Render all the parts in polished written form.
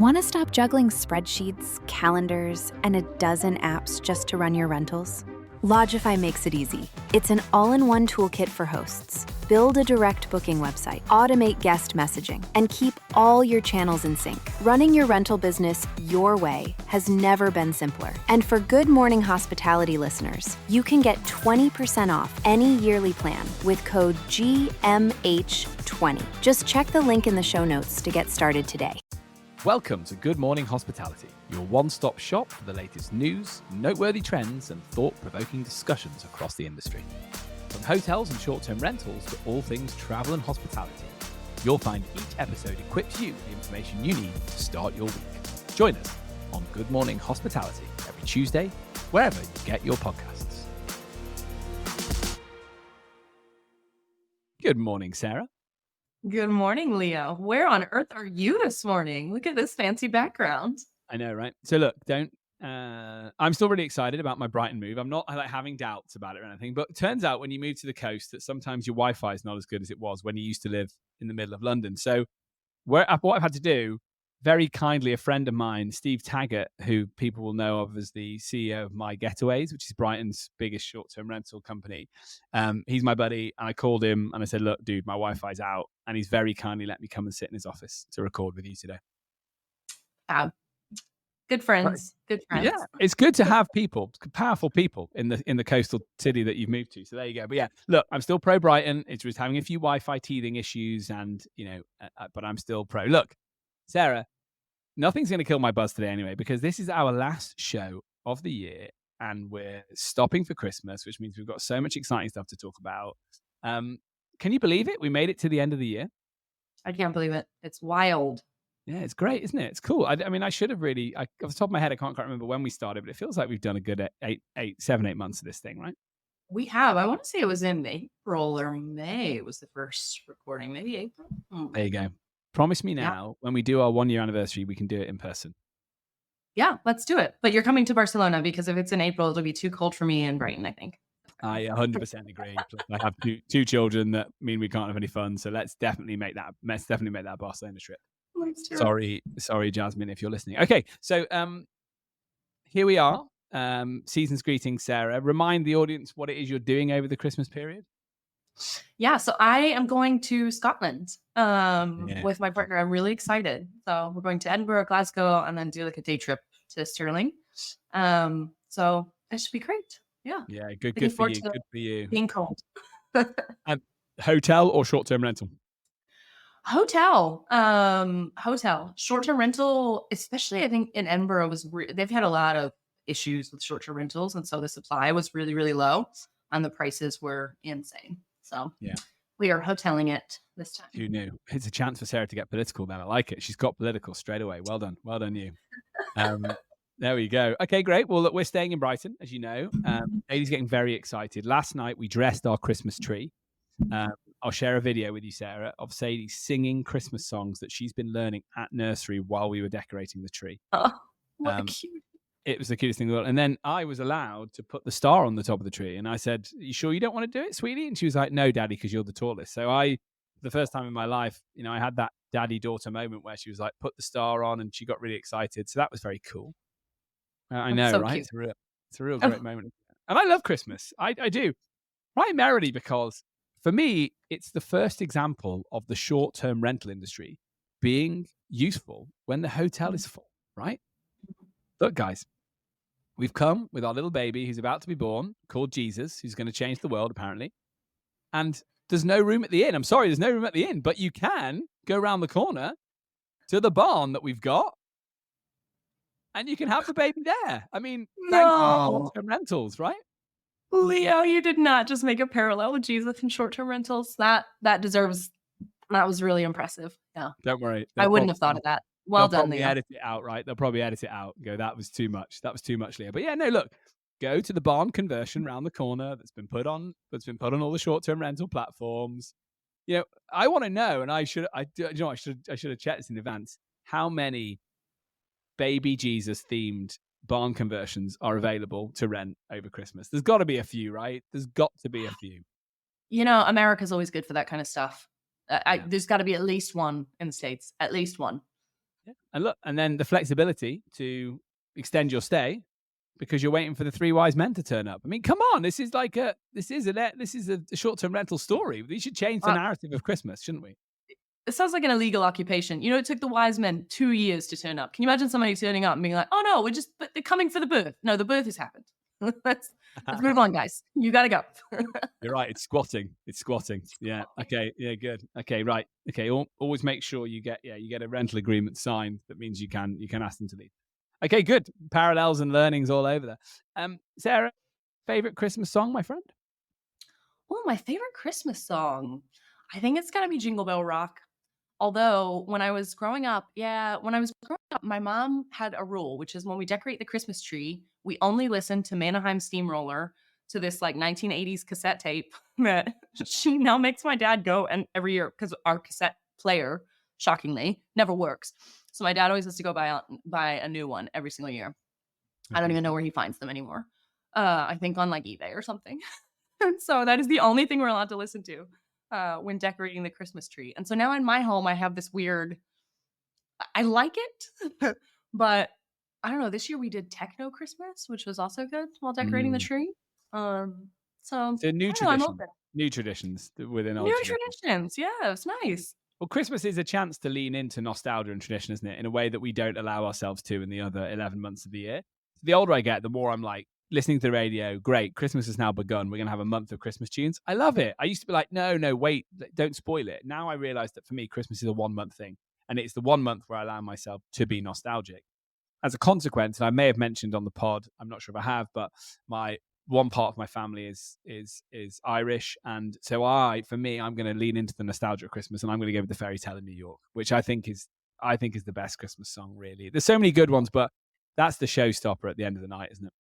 Want to stop juggling spreadsheets, calendars, and a dozen apps just to run your rentals? Logify makes it easy. It's an all-in-one toolkit for hosts. Build a direct booking website, automate guest messaging, and keep all your channels in sync. Running your rental business your way has never been simpler. And for Good Morning Hospitality listeners, you can get 20% off any yearly plan with code GMH20. Just check the link in the show notes to get started today. Welcome to Good Morning Hospitality, your one-stop shop for the latest news, noteworthy trends, and thought-provoking discussions across the industry. From hotels and short-term rentals to all things travel and hospitality, you'll find each episode equips you with the information you need to start your week. Join us on Good Morning Hospitality every Tuesday, wherever you get your podcasts. Good morning, Sarah. Good morning, Leo. Where on earth are you this morning? Look at this fancy background. I know, right? So look, I'm still really excited about my Brighton move. I'm not like having doubts about it or anything, but it turns out when you move to the coast that sometimes your Wi-Fi is not as good as it was when you used to live in the middle of London. So what I've had to do, very kindly, a friend of mine, Steve Taggart, who people will know of as the CEO of My Getaways, which is Brighton's biggest short-term rental company. He's my buddy, and I called him and I said, look, dude, my Wi-Fi's out. And he's very kindly let me come and sit in his office to record with you today. Good friends. Good friends. Yeah, it's good to have people, powerful people in the coastal city that you've moved to. So there you go. But yeah, look, I'm still pro Brighton. It's just having a few Wi-Fi teething issues, and but I'm still pro. Look, Sarah, nothing's going to kill my buzz today anyway, because this is our last show of the year, and we're stopping for Christmas, which means we've got so much exciting stuff to talk about. Can you believe it? We made it to the end of the year. I can't believe it. It's wild. Yeah, it's great, isn't it? It's cool. I mean, I should have really, off the top of my head, I can't quite remember when we started, but it feels like we've done a good 7-8 months of this thing, right? We have. I want to say it was in April or May. It was the first recording. Maybe April. There you go. Promise me now, when we do our 1-year anniversary, we can do it in person. Yeah, let's do it. But you're coming to Barcelona, because if it's in April, it'll be too cold for me in Brighton, I think. I 100% agree. I have two children that mean we can't have any fun. So let's definitely make that Barcelona trip. Sorry, Jasmine, if you're listening. Okay, so here we are. Season's greetings, Sarah. Remind the audience what it is you're doing over the Christmas period. Yeah, so I am going to Scotland with my partner. I'm really excited. So we're going to Edinburgh, Glasgow, and then do like a day trip to Stirling. So it should be great. Yeah. Yeah, good for you. Good for you. Being cold. Hotel or short-term rental? Hotel. Short-term rental, especially I think in Edinburgh, they've had a lot of issues with short-term rentals, and so the supply was really, really low, and the prices were insane. So yeah, we are hoteling it this time. Who knew? It's a chance for Sarah to get political then. I like it. She's got political straight away. Well done, you. There we go. Okay, great. Well, look, we're staying in Brighton, as you know. Lady's getting very excited. Last night, we dressed our Christmas tree. I'll share a video with you, Sarah, of Sadie singing Christmas songs that she's been learning at nursery while we were decorating the tree. Oh, what cute. It was the cutest thing in the world. And then I was allowed to put the star on the top of the tree. And I said, you sure you don't want to do it, sweetie? And she was like, no, Daddy, because you're the tallest. So the first time in my life, I had that daddy-daughter moment where she was like, put the star on, and she got really excited. So that was very cool. I know, so right? It's a real great moment. And I love Christmas. I do. Primarily because, for me, it's the first example of the short-term rental industry being useful when the hotel is full, right? Look, guys, we've come with our little baby who's about to be born, called Jesus, who's going to change the world, apparently. And there's no room at the inn. I'm sorry, there's no room at the inn, but you can go around the corner to the barn that we've got, and you can have the baby there. I mean, short-term rentals, right? Leo, you did not just make a parallel with Jesus and short-term rentals. That was really impressive. Yeah. Don't worry. I wouldn't have thought of that. Well done, Leo. Edit it out, right? They'll probably edit it out and go, that was too much. That was too much, Leo. But yeah, no, look, go to the barn conversion around the corner that's been put on all the short-term rental platforms. I want to know, and I should have checked this in advance, how many baby Jesus themed barn conversions are available to rent over Christmas. There's got to be a few, right? There's got to be a few. America's always good for that kind of stuff. There's got to be at least one in the States, at least one. Yeah. And look, and then the flexibility to extend your stay because you're waiting for the three wise men to turn up. I mean, come on, this is a short-term rental story. We should change the Uh, narrative of Christmas, shouldn't we? it sounds like an illegal occupation. You know, it took the wise men 2 years to turn up. Can you imagine somebody turning up and being like, "Oh no, but they're coming for the birth." No, the birth has happened. let's let's move on, guys. You gotta go. You're right. It's squatting. Yeah. Okay. Yeah. Good. Okay. Right. Okay. Always make sure you get a rental agreement signed. That means you can ask them to leave. Okay. Good. Parallels and learnings all over there. Sarah, favorite Christmas song, my friend? Oh, my favorite Christmas song. I think it's gotta be Jingle Bell Rock. Although when I was growing up, my mom had a rule, which is when we decorate the Christmas tree, we only listen to Mannheim Steamroller, to this like 1980s cassette tape that she now makes my dad go and every year because our cassette player, shockingly, never works. So my dad always has to go buy a new one every single year. I don't even know where he finds them anymore. I think on like eBay or something. So that is the only thing we're allowed to listen to when decorating the Christmas tree. And so now in my home, I have this weird, I like it, but I don't know. This year we did Techno Christmas, which was also good while decorating the tree. So I new don't know, I'm tradition, open. new traditions within old New traditions. traditions. Yeah, it's nice. Well, Christmas is a chance to lean into nostalgia and tradition, isn't it? In a way that we don't allow ourselves to in the other 11 months of the year. The older I get, the more I'm like, listening to the radio, great, Christmas has now begun. We're going to have a month of Christmas tunes. I love it. I used to be like, no, wait, don't spoil it. Now I realize that for me, Christmas is a 1 month thing. And it's the 1 month where I allow myself to be nostalgic. As a consequence, and I may have mentioned on the pod, I'm not sure if I have, but one part of my family is Irish. And so I'm going to lean into the nostalgia of Christmas and I'm going to go with the Fairy Tale in New York, which I think is the best Christmas song, really. There's so many good ones, but that's the showstopper at the end of the night, isn't it?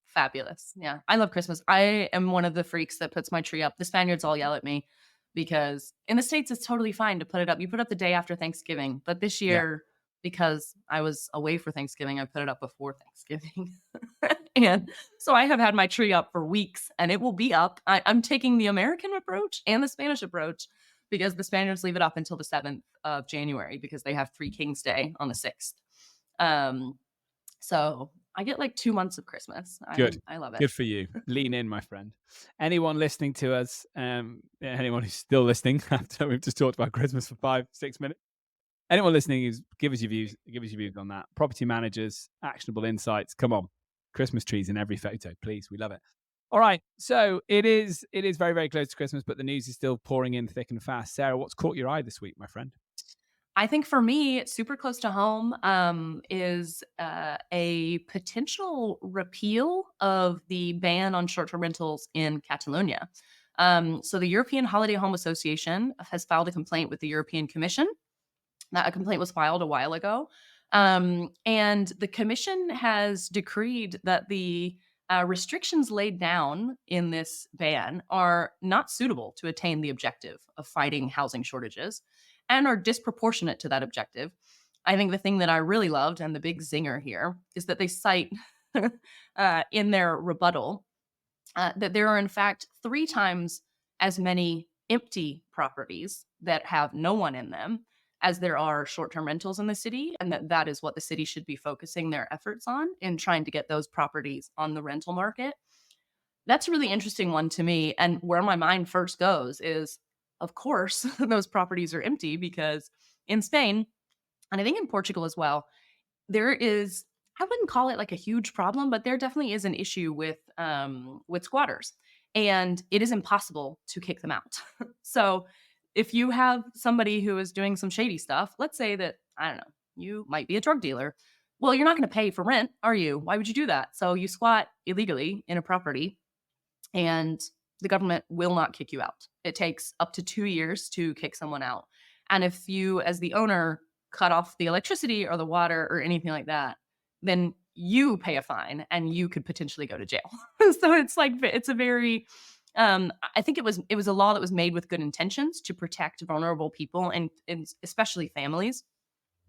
Fabulous. Yeah. I love Christmas. I am one of the freaks that puts my tree up. The Spaniards all yell at me because in the States, it's totally fine to put it up. You put it up the day after Thanksgiving. But this year, because I was away for Thanksgiving, I put it up before Thanksgiving. And so I have had my tree up for weeks and it will be up. I'm taking the American approach and the Spanish approach because the Spaniards leave it up until the 7th of January because they have Three Kings Day on the 6th. So I get like 2 months of Christmas. Good. I love it. Good for you. Lean in, my friend. Anyone listening to us, anyone who's still listening after we've just talked about Christmas for 5-6 minutes, anyone listening, give us your views on that. Property managers, actionable insights. Come on. Christmas trees in every photo, please. We love it. All right. So it is very, very close to Christmas, but the news is still pouring in thick and fast. Sarah, what's caught your eye this week, my friend? I think for me, super close to home is a potential repeal of the ban on short-term rentals in Catalonia. So the European Holiday Home Association has filed a complaint with the European Commission. That a complaint was filed a while ago. And the Commission has decreed that the restrictions laid down in this ban are not suitable to attain the objective of fighting housing shortages and are disproportionate to that objective. I think the thing that I really loved and the big zinger here is that they cite in their rebuttal that there are in fact 3 times as many empty properties that have no one in them as there are short-term rentals in the city, and that is what the city should be focusing their efforts on in trying to get those properties on the rental market. That's a really interesting one to me, and where my mind first goes is, of course, those properties are empty because in Spain, and I think in Portugal as well, there is, I wouldn't call it like a huge problem, but there definitely is an issue with squatters, and it is impossible to kick them out. So if you have somebody who is doing some shady stuff, let's say that, I don't know, you might be a drug dealer. Well, you're not going to pay for rent, are you? Why would you do that? So you squat illegally in a property and the government will not kick you out. It takes up to 2 years to kick someone out. And if you, as the owner, cut off the electricity or the water or anything like that, then you pay a fine and you could potentially go to jail. So it's like, it's a very, I think it was a law that was made with good intentions to protect vulnerable people and especially families.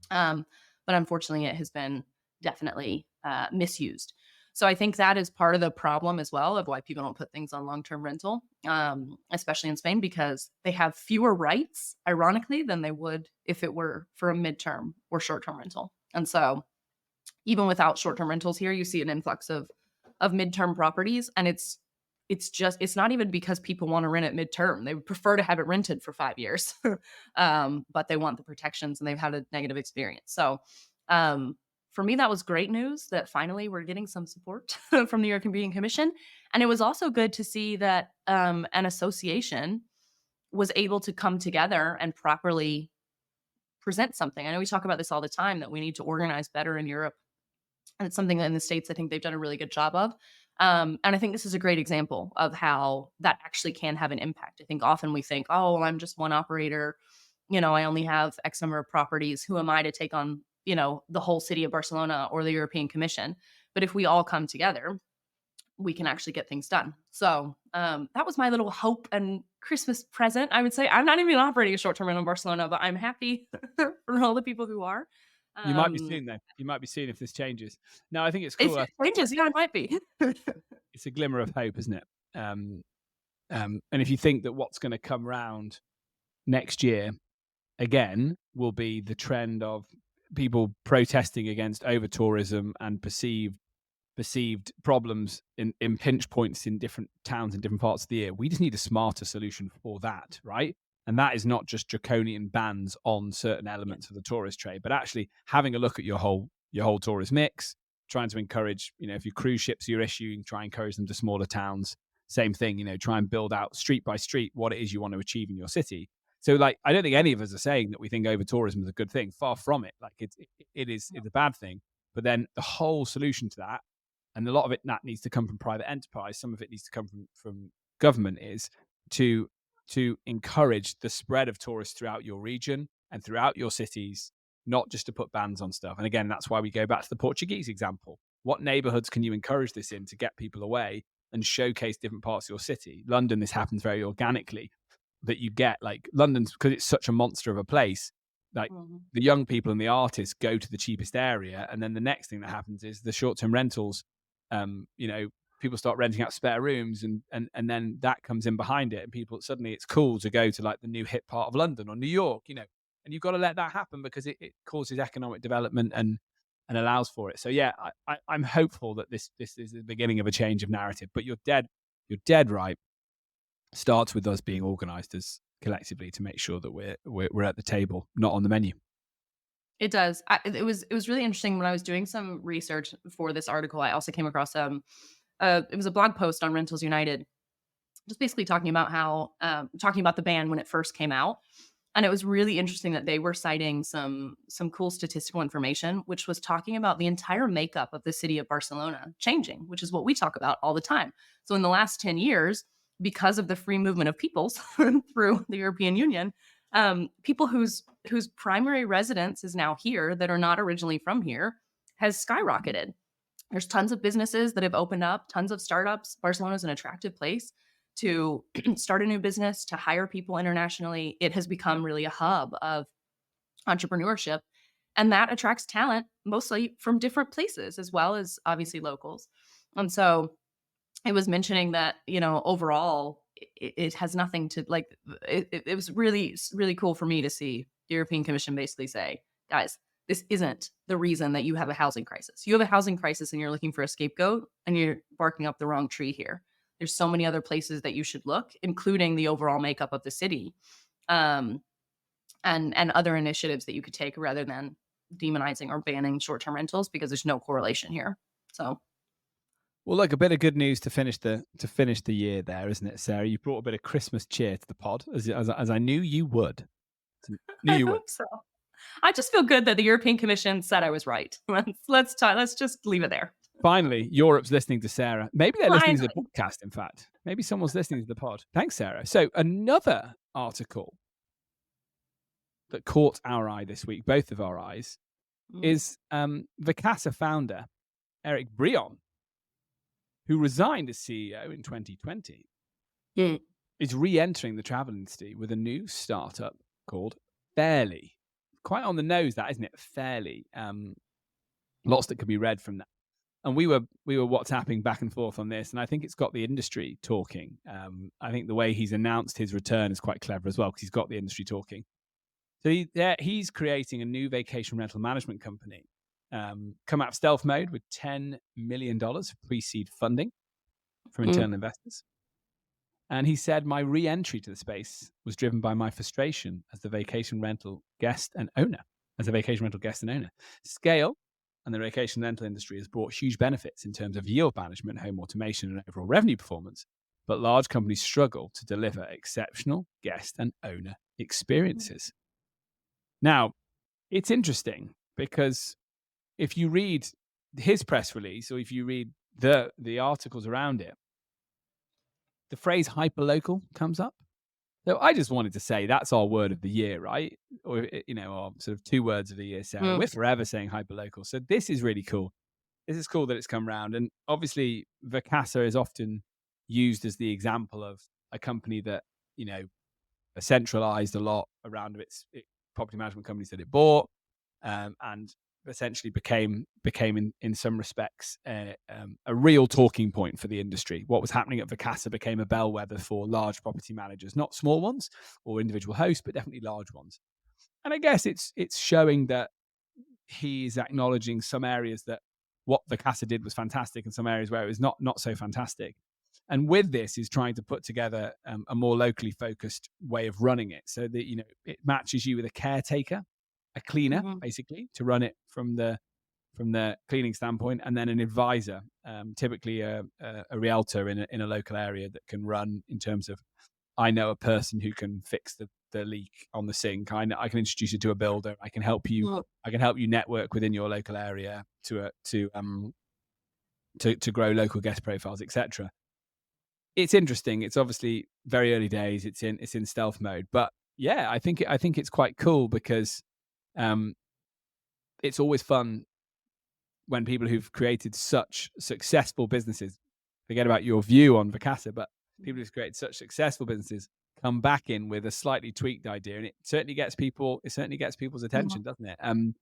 But unfortunately, it has been definitely misused. So I think that is part of the problem as well of why people don't put things on long-term rental, especially in Spain, because they have fewer rights, ironically, than they would if it were for a midterm or short-term rental. And so even without short-term rentals here, you see an influx of midterm properties, and it's not even because people want to rent it midterm. They would prefer to have it rented for 5 years, but they want the protections and they've had a negative experience. So for me, that was great news that finally we're getting some support from the European Commission. And it was also good to see that an association was able to come together and properly present something. I know we talk about this all the time, that we need to organize better in Europe. And it's something that in the States, I think they've done a really good job of. And I think this is a great example of how that actually can have an impact. I think often we think, oh, well, I'm just one operator. I only have X number of properties. Who am I to take on, the whole city of Barcelona or the European Commission? But if we all come together, we can actually get things done. So that was my little hope and Christmas present, I would say. I'm not even operating a short-term rental in Barcelona, but I'm happy for all the people who are. You might be soon, though. You might be soon if this changes. No, I think it's If cool. it changes, yeah, it might be. It's a glimmer of hope, isn't it? And if you think that what's going to come round next year, again, will be the trend of people protesting against over-tourism and perceived problems in pinch points in different towns in different parts of the year. We just need a smarter solution for that, right? And that is not just draconian bans on certain elements of the tourist trade, but actually having a look at your whole tourist mix, trying to encourage, if your cruise ships you're issuing, try and encourage them to smaller towns. Same thing, try and build out street by street what it is you want to achieve in your city. So I don't think any of us are saying that we think over tourism is a good thing. Far from it. It's a bad thing. But then the whole solution to that, and a lot of it that needs to come from private enterprise, some of it needs to come from government, is to encourage the spread of tourists throughout your region and throughout your cities, not just to put bans on stuff. And again, that's why we go back to the Portuguese example. What neighborhoods can you encourage this in to get people away and showcase different parts of your city? London, this happens very organically, that you get London's, because it's such a monster of a place, the young people and the artists go to the cheapest area. And then the next thing that happens is the short-term rentals, people start renting out spare rooms and then that comes in behind it. And people, suddenly it's cool to go to the new hip part of London or New York, and you've got to let that happen because it causes economic development and allows for it. So yeah, I'm hopeful that this is the beginning of a change of narrative, but you're dead right. Starts with us being organized as collectively to make sure that we're at the table, not on the menu. It does. It was really interesting when I was doing some research for this article. I also came across it was a blog post on Rentals United, just basically talking about how talking about the ban when it first came out. And it was really interesting that they were citing some cool statistical information, which was talking about the entire makeup of the city of Barcelona changing, which is what we talk about all the time. So in the last 10 years, because of the free movement of peoples through the European Union, people whose primary residence is now here that are not originally from here has skyrocketed. There's tons of businesses that have opened up, tons of startups. Barcelona is an attractive place to start a new business, to hire people internationally. It has become really a hub of entrepreneurship, and that attracts talent mostly from different places as well as obviously locals. And so it was mentioning that, overall, it has nothing to it was really, really cool for me to see the European Commission basically say, guys, this isn't the reason that you have a housing crisis. You have a housing crisis and you're looking for a scapegoat and you're barking up the wrong tree here. There's so many other places that you should look, including the overall makeup of the city, and other initiatives that you could take rather than demonizing or banning short-term rentals, because there's no correlation here. So, well, look, a bit of good news to finish the year there, isn't it, Sarah? You brought a bit of Christmas cheer to the pod, as I knew you would. I hope so. I just feel good that the European Commission said I was right. Let's just leave it there. Finally, Europe's listening to Sarah. Maybe they're listening to the podcast, in fact. Maybe someone's listening to the pod. Thanks, Sarah. So another article that caught our eye this week, both of our eyes, is Vacasa founder Eric Breon, who resigned as CEO in 2020, is re-entering the travel industry with a new startup called Fairly. Quite on the nose, that, isn't it? Fairly. Lots that could be read from that. And we were WhatsApping back and forth on this, and I think it's got the industry talking. I think the way he's announced his return is quite clever as well, because he's got the industry talking. So he's creating a new vacation rental management company, come out of stealth mode with $10 million pre-seed funding from internal investors. And he said, my re-entry to the space was driven by my frustration as a vacation rental guest and owner. Scale and the vacation rental industry has brought huge benefits in terms of yield management, home automation, and overall revenue performance. But large companies struggle to deliver exceptional guest and owner experiences. Now, it's interesting because if you read his press release, or if you read the articles around it, the phrase hyperlocal comes up. So I just wanted to say that's our word of the year, right? Or, our sort of 2 words of the year, Sarah. We're forever saying hyperlocal. So this is really cool. This is cool that it's come around. And obviously, Vacasa is often used as the example of a company that, centralized a lot around its property management companies that it bought, and essentially became in some respects a real talking point for the industry. What was happening at Vacasa became a bellwether for large property managers, not small ones or individual hosts, but definitely large ones. And I guess it's showing that he's acknowledging some areas that what Vacasa did was fantastic, and some areas where it was not so fantastic. And with this is trying to put together a more locally focused way of running it, so that it matches you with a caretaker, a cleaner, basically, to run it from the cleaning standpoint, and then an advisor, typically a realtor in a local area that can run in terms of, I know a person who can fix the leak on the sink. I can introduce you to a builder. I can help you. I can help you network within your local area to grow local guest profiles, etc. It's interesting. It's obviously very early days. It's in stealth mode, but yeah, I think it's quite cool because it's always fun when people who've created such successful businesses, forget about your view on Vacasa, but people who've created such successful businesses come back in with a slightly tweaked idea, and it certainly gets people's attention, doesn't it? And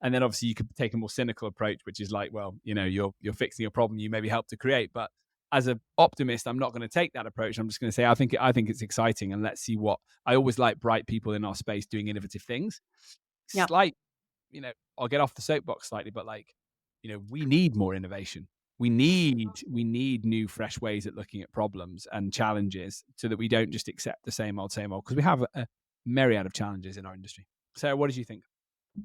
then obviously you could take a more cynical approach, which is like, well, you're fixing a problem you maybe helped to create. But as an optimist, I'm not going to take that approach. I'm just going to say I think it's exciting, and let's see what. I always like bright people in our space doing innovative things. Yeah. Slight, I'll get off the soapbox slightly, but we need more innovation. We need new, fresh ways at looking at problems and challenges, so that we don't just accept the same old, because we have a myriad of challenges in our industry. Sarah, what did you think?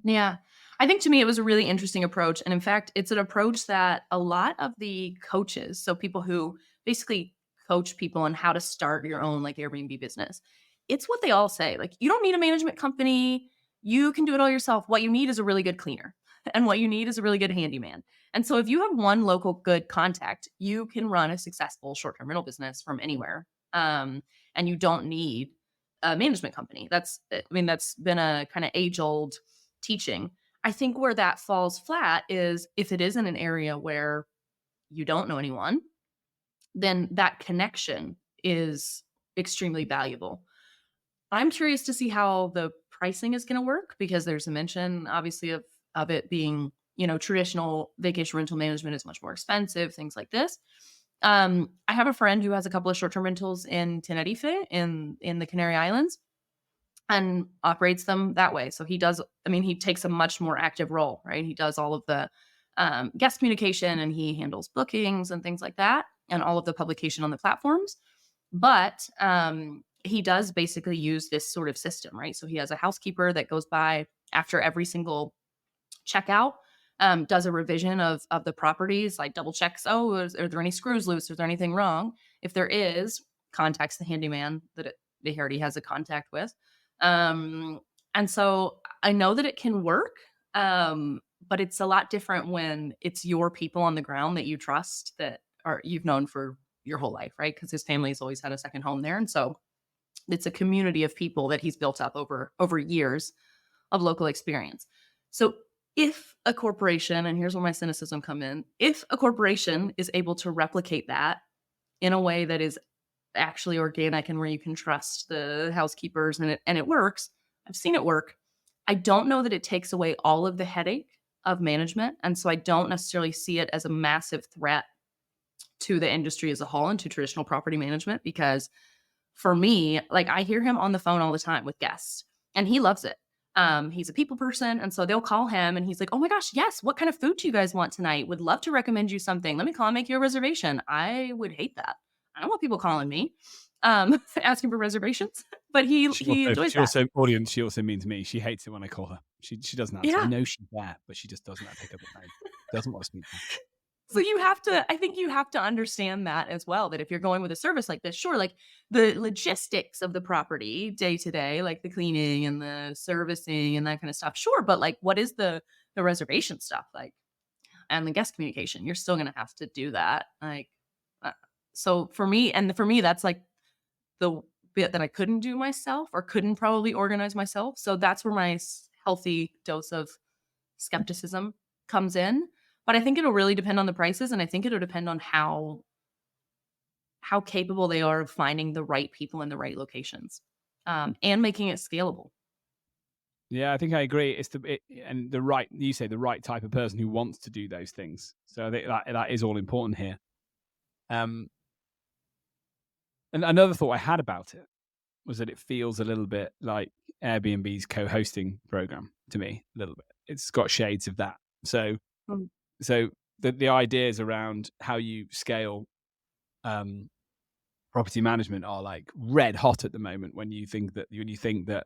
Yeah, I think to me it was a really interesting approach. And in fact, it's an approach that a lot of the coaches, so people who basically coach people on how to start your own like Airbnb business, it's what they all say. Like, you don't need a management company. You can do it all yourself. What you need is a really good cleaner, and what you need is a really good handyman. And so if you have one local good contact, you can run a successful short-term rental business from anywhere. And you don't need a management company. That's been a kind of age-old teaching. I think where that falls flat is if it is in an area where you don't know anyone, then that connection is extremely valuable. I'm curious to see how the pricing is going to work, because there's a mention obviously of it being, traditional vacation rental management is much more expensive, things like this. I have a friend who has a couple of short-term rentals in Tenerife in the Canary Islands, and operates them that way. So he takes a much more active role, right? He does all of the guest communication, and he handles bookings and things like that, and all of the publication on the platforms. But he does basically use this sort of system, right? So he has a housekeeper that goes by after every single checkout, does a revision of the properties, like double checks, are there any screws loose? Is there anything wrong? If there is, contacts the handyman that he already has a contact with. And so I know that it can work, but it's a lot different when it's your people on the ground that you trust, that you've known for your whole life, right? Because his family's always had a second home there. And so it's a community of people that he's built up over years of local experience. So if a corporation, and here's where my cynicism come in, if a corporation is able to replicate that in a way that is actually organic and where you can trust the housekeepers and it works, I've seen it work. I don't know that it takes away all of the headache of management. And so I don't necessarily see it as a massive threat to the industry as a whole and to traditional property management, because for me, like, I hear him on the phone all the time with guests and he loves it. He's a people person. And so they'll call him and he's like, "Oh my gosh, yes. What kind of food do you guys want tonight? Would love to recommend you something. Let me call and make you a reservation." I would hate that. I don't want people calling me, asking for reservations, but he enjoys She that. also, audience, she also means me. She hates it when I call her. She doesn't answer. I Yeah. know she's there, but she just doesn't pick up the phone. Doesn't want to speak to me. So I think you have to understand that as well, that if you're going with a service like this, sure, like the logistics of the property day to day, like the cleaning and the servicing and that kind of stuff, sure. But like, what is the reservation stuff like, and the guest communication? You're still going to have to do that. Like, so for me, that's like the bit that I couldn't do myself or couldn't probably organize myself. So that's where my healthy dose of skepticism comes in. But I think it'll really depend on the prices, and I think it'll depend on how capable they are of finding the right people in the right locations, and making it scalable. Yeah, I think I agree. It's the right, you say, the right type of person who wants to do those things. So I think that is all important here. And another thought I had about it was that it feels a little bit like Airbnb's co-hosting program to me, a little bit. It's got shades of that. So Mm. so the ideas around how you scale property management are like red hot at the moment when you think that,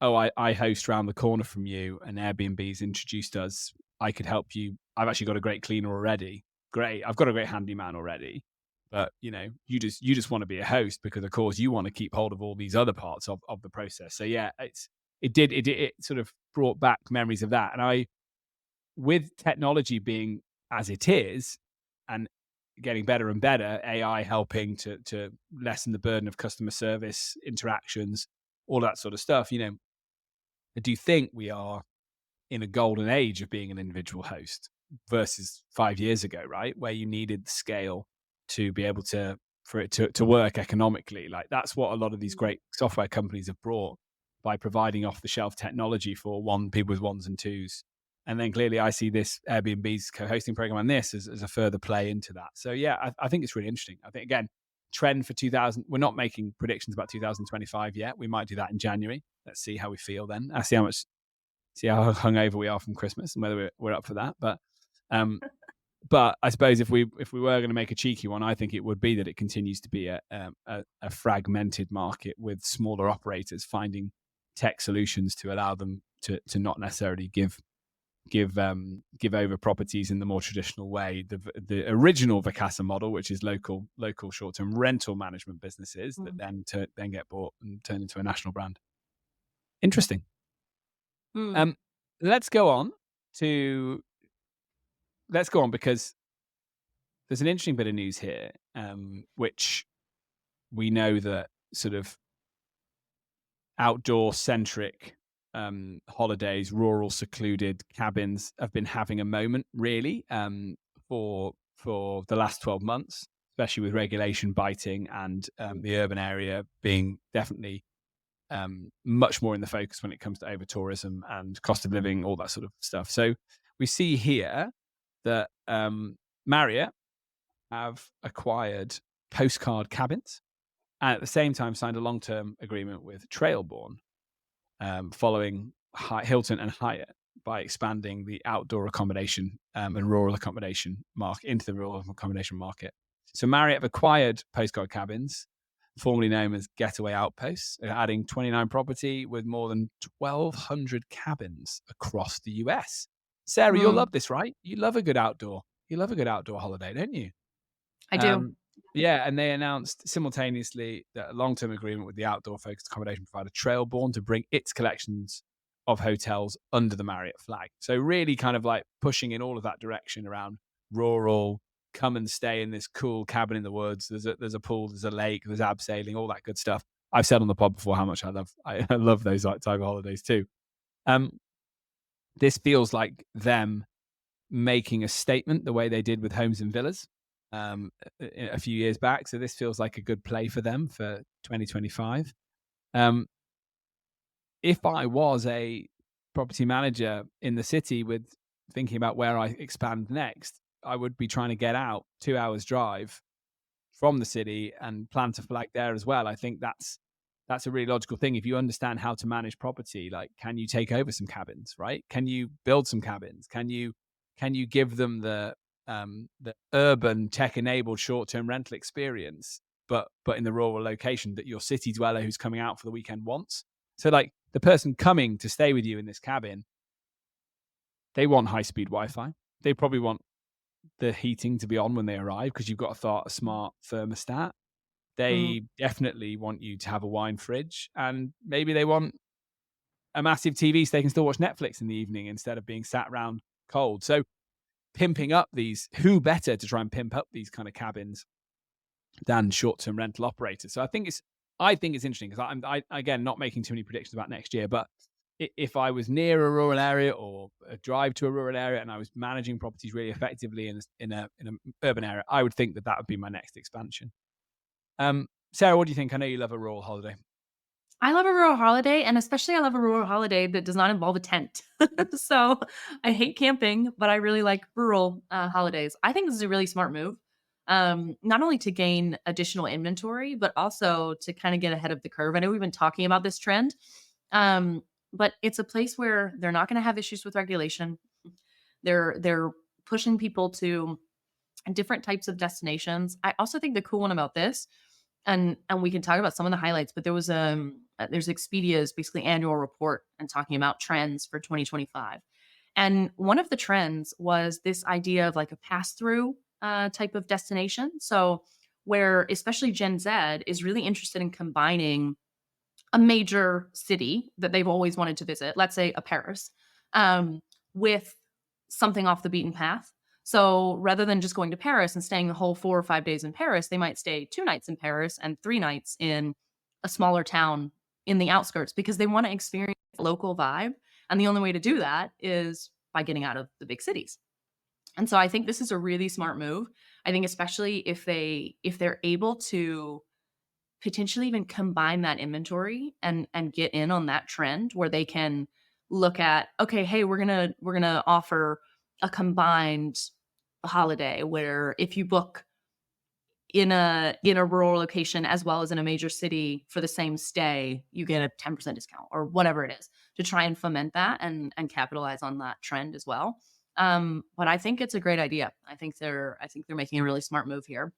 oh, I host around the corner from you and Airbnb's introduced us. I could help you. I've actually got a great cleaner already. Great. I've got a great handyman already. But you you just want to be a host because of course you want to keep hold of all these other parts of the process. So yeah, it sort of brought back memories of that. And with technology being as it is and getting better and better, AI helping to lessen the burden of customer service interactions, all that sort of stuff, I do think we are in a golden age of being an individual host versus 5 years ago, right? Where you needed the scale to be able for it to work economically. Like that's what a lot of these great software companies have brought by providing off the shelf technology for people with ones and twos. And then clearly I see this Airbnb's co-hosting program and this as a further play into that. So yeah, I think it's really interesting. I think again, trend for 2000, we're not making predictions about 2025 yet. We might do that in January. Let's see how we feel then. I see how hungover we are from Christmas and whether we're up for that. But I suppose if we were going to make a cheeky one, I think it would be that it continues to be a fragmented market with smaller operators finding tech solutions to allow them to not necessarily give over properties in the more traditional way. The original Vacasa model, which is local short-term rental management businesses that then get bought and turned into a national brand. Interesting. Let's go on because there's an interesting bit of news here, which we know that sort of outdoor-centric holidays, rural, secluded cabins have been having a moment, really, for the last 12 months, especially with regulation biting and the urban area being definitely much more in the focus when it comes to over-tourism and cost of living, all that sort of stuff. So we see here that Marriott have acquired Postcard Cabins and at the same time signed a long-term agreement with Trailborn, following Hilton and Hyatt, by expanding the outdoor accommodation and rural accommodation market into the rural accommodation market. So Marriott have acquired Postcard Cabins, formerly known as Getaway Outposts, adding 29 property with more than 1,200 cabins across the US. Sarah, you'll love this, right? You love a good outdoor holiday, don't you? I do. Yeah, and they announced simultaneously that a long-term agreement with the outdoor-focused accommodation provider Trailborn to bring its collections of hotels under the Marriott flag. So really kind of like pushing in all of that direction around rural, come and stay in this cool cabin in the woods. There's a pool, there's a lake, there's abseiling, all that good stuff. I've said on the pod before how much I love those type of holidays too. This feels like them making a statement the way they did with Homes and Villas a few years back. So this feels like a good play for them for 2025. If I was a property manager in the city with thinking about where I expand next, I would be trying to get out 2 hours drive from the city and plant a flag there as well. I think that's a really logical thing. If you understand how to manage property, like, can you take over some cabins, right? Can you build some cabins? Can you give them the urban tech-enabled short-term rental experience, but in the rural location that your city dweller who's coming out for the weekend wants? So like the person coming to stay with you in this cabin, they want high-speed Wi-Fi. They probably want the heating to be on when they arrive because you've got a smart thermostat. They definitely want you to have a wine fridge, and maybe they want a massive TV so they can still watch Netflix in the evening instead of being sat around cold. So pimping up these, who better to try and pimp up these kind of cabins than short-term rental operators? So I think it's interesting because I again, not making too many predictions about next year, but if I was near a rural area or a drive to a rural area and I was managing properties really effectively in an urban area, I would think that would be my next expansion. Sarah, what do you think? I know you love a rural holiday. I love a rural holiday, and especially I love a rural holiday that does not involve a tent. So I hate camping, but I really like rural holidays. I think this is a really smart move, not only to gain additional inventory, but also to kind of get ahead of the curve. I know we've been talking about this trend, but it's a place where they're not going to have issues with regulation. They're pushing people to different types of destinations. I also think the cool one about this, and we can talk about some of the highlights, but there's Expedia's basically annual report and talking about trends for 2025. And one of the trends was this idea of like a pass-through type of destination. So where especially Gen Z is really interested in combining a major city that they've always wanted to visit, let's say a Paris, with something off the beaten path. So rather than just going to Paris and staying the whole 4 or 5 days in Paris, they might stay 2 nights in Paris and 3 nights in a smaller town in the outskirts because they want to experience the local vibe. And the only way to do that is by getting out of the big cities. And so I think this is a really smart move. I think especially if they're able to potentially even combine that inventory and get in on that trend where they can look at, okay, hey, we're gonna offer a combined holiday where if you book in a rural location as well as in a major city for the same stay, you get a 10% discount or whatever it is, to try and foment that and capitalize on that trend as well. But I think it's a great idea. I think they're making a really smart move here.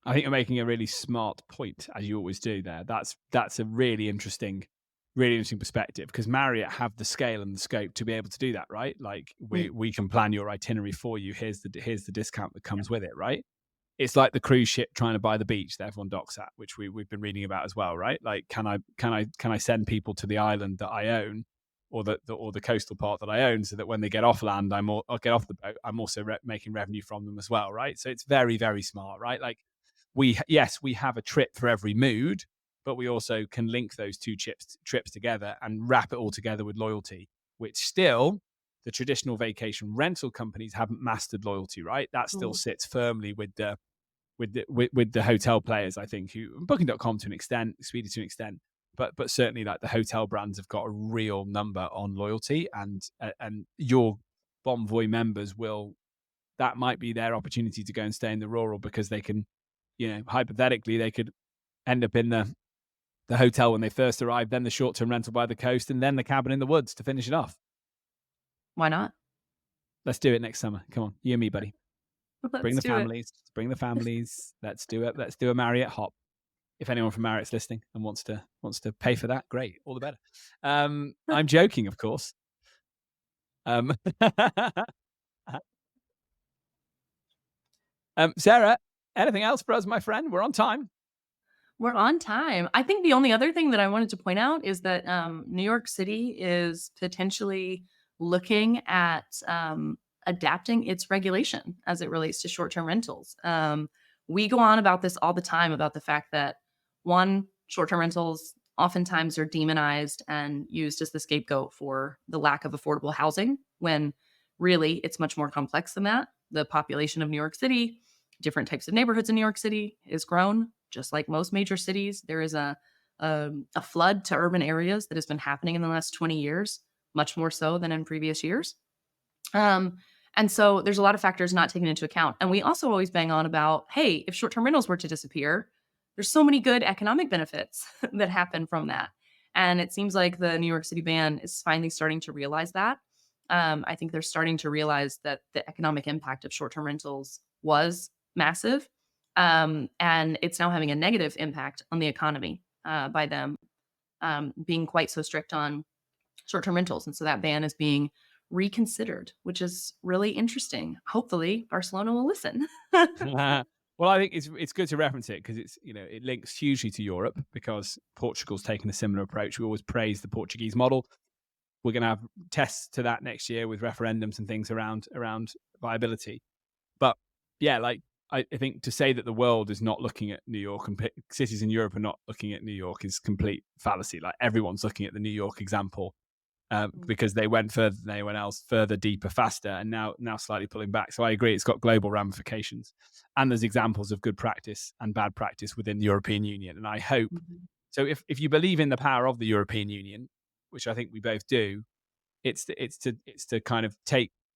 I think you're making a really smart point, as you always do there. That's a really interesting perspective, because Marriott have the scale and the scope to be able to do that, right? Like we can plan your itinerary for you. Here's the discount that comes with it, right? It's like the cruise ship trying to buy the beach that everyone docks at, which we've been reading about as well, right? Like, can I send people to the island that I own, or the coastal part that I own, so that when they get off land, I'll get off the boat, I'm also making revenue from them as well, right? So it's very, very smart, right? Like we have a trip for every mood, but we also can link those two trips together and wrap it all together with loyalty, which still the traditional vacation rental companies haven't mastered loyalty, right? That still sits firmly with the hotel players, I think, who Booking.com to an extent, Expedia to an extent, but certainly like the hotel brands have got a real number on loyalty, and your Bonvoy members that might be their opportunity to go and stay in the rural, because they can, hypothetically, they could end up in the hotel when they first arrive, then the short-term rental by the coast, and then the cabin in the woods to finish it off. Why not? Let's do it next summer. Come on, you and me, buddy. Bring the families. Let's do it. Let's do a Marriott hop. If anyone from Marriott's listening and wants to pay for that, great, all the better. I'm joking, of course. Sarah, anything else for us, my friend? We're on time. We're on time. I think the only other thing that I wanted to point out is that New York City is potentially looking at adapting its regulation as it relates to short-term rentals. We go on about this all the time, about the fact that, one, short-term rentals oftentimes are demonized and used as the scapegoat for the lack of affordable housing, when really it's much more complex than that. The population of New York City, different types of neighborhoods in New York City, is grown. Just like most major cities, there is a flood to urban areas that has been happening in the last 20 years, much more so than in previous years. And so there's a lot of factors not taken into account. And we also always bang on about, hey, if short-term rentals were to disappear, there's so many good economic benefits that happen from that. And it seems like the New York City ban is finally starting to realize that. I think they're starting to realize that the economic impact of short-term rentals was massive. And it's now having a negative impact on the economy by them being quite so strict on short-term rentals. And so that ban is being reconsidered, which is really interesting. Hopefully Barcelona will listen. Well, I think it's good to reference it because it's, it links hugely to Europe because Portugal's taken a similar approach. We always praise the Portuguese model. We're going to have tests to that next year with referendums and things around viability. But yeah, like I think to say that the world is not looking at New York and cities in Europe are not looking at New York is complete fallacy. Like everyone's looking at the New York example because they went further than anyone else, further, deeper, faster, and now slightly pulling back. So I agree, it's got global ramifications, and there's examples of good practice and bad practice within the European Union. And I hope so. If you believe in the power of the European Union, which I think we both do, it's to kind of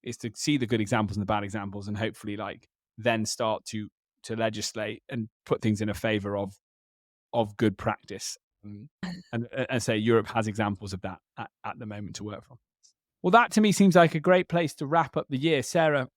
is to see the good examples and the bad examples, and hopefully like then start to legislate and put things in a favor of good practice. And say Europe has examples of that at the moment to work from. Well, that to me seems like a great place to wrap up the year. Sarah,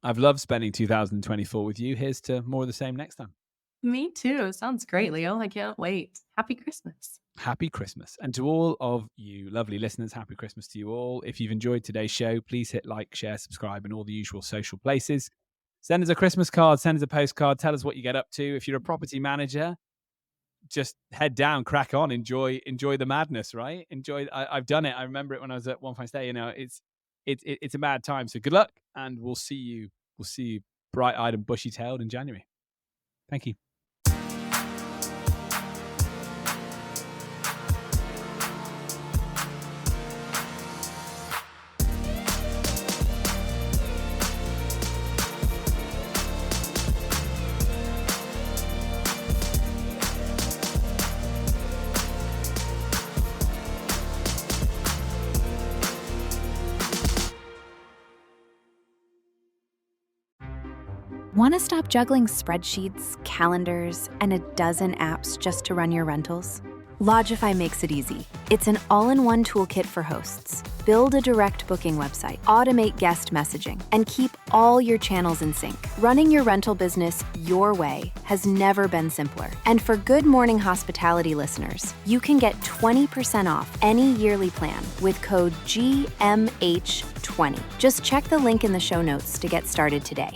I've loved spending 2024 with you. Here's to more of the same next time. Me too. Sounds great, Leo. I can't wait. Happy Christmas. Happy Christmas. And to all of you lovely listeners, happy Christmas to you all. If you've enjoyed today's show, please hit like, share, subscribe, and all the usual social places. Send us a Christmas card, send us a postcard, tell us what you get up to. If you're a property manager, just head down, crack on, enjoy the madness, right? I've done it. I remember it when I was at One Fine Stay. It's a mad time. So good luck, and we'll see you bright-eyed and bushy-tailed in January. Thank you. Want to stop juggling spreadsheets, calendars, and a dozen apps just to run your rentals? Lodgify makes it easy. It's an all-in-one toolkit for hosts. Build a direct booking website, automate guest messaging, and keep all your channels in sync. Running your rental business your way has never been simpler. And for Good Morning Hospitality listeners, you can get 20% off any yearly plan with code GMH20. Just check the link in the show notes to get started today.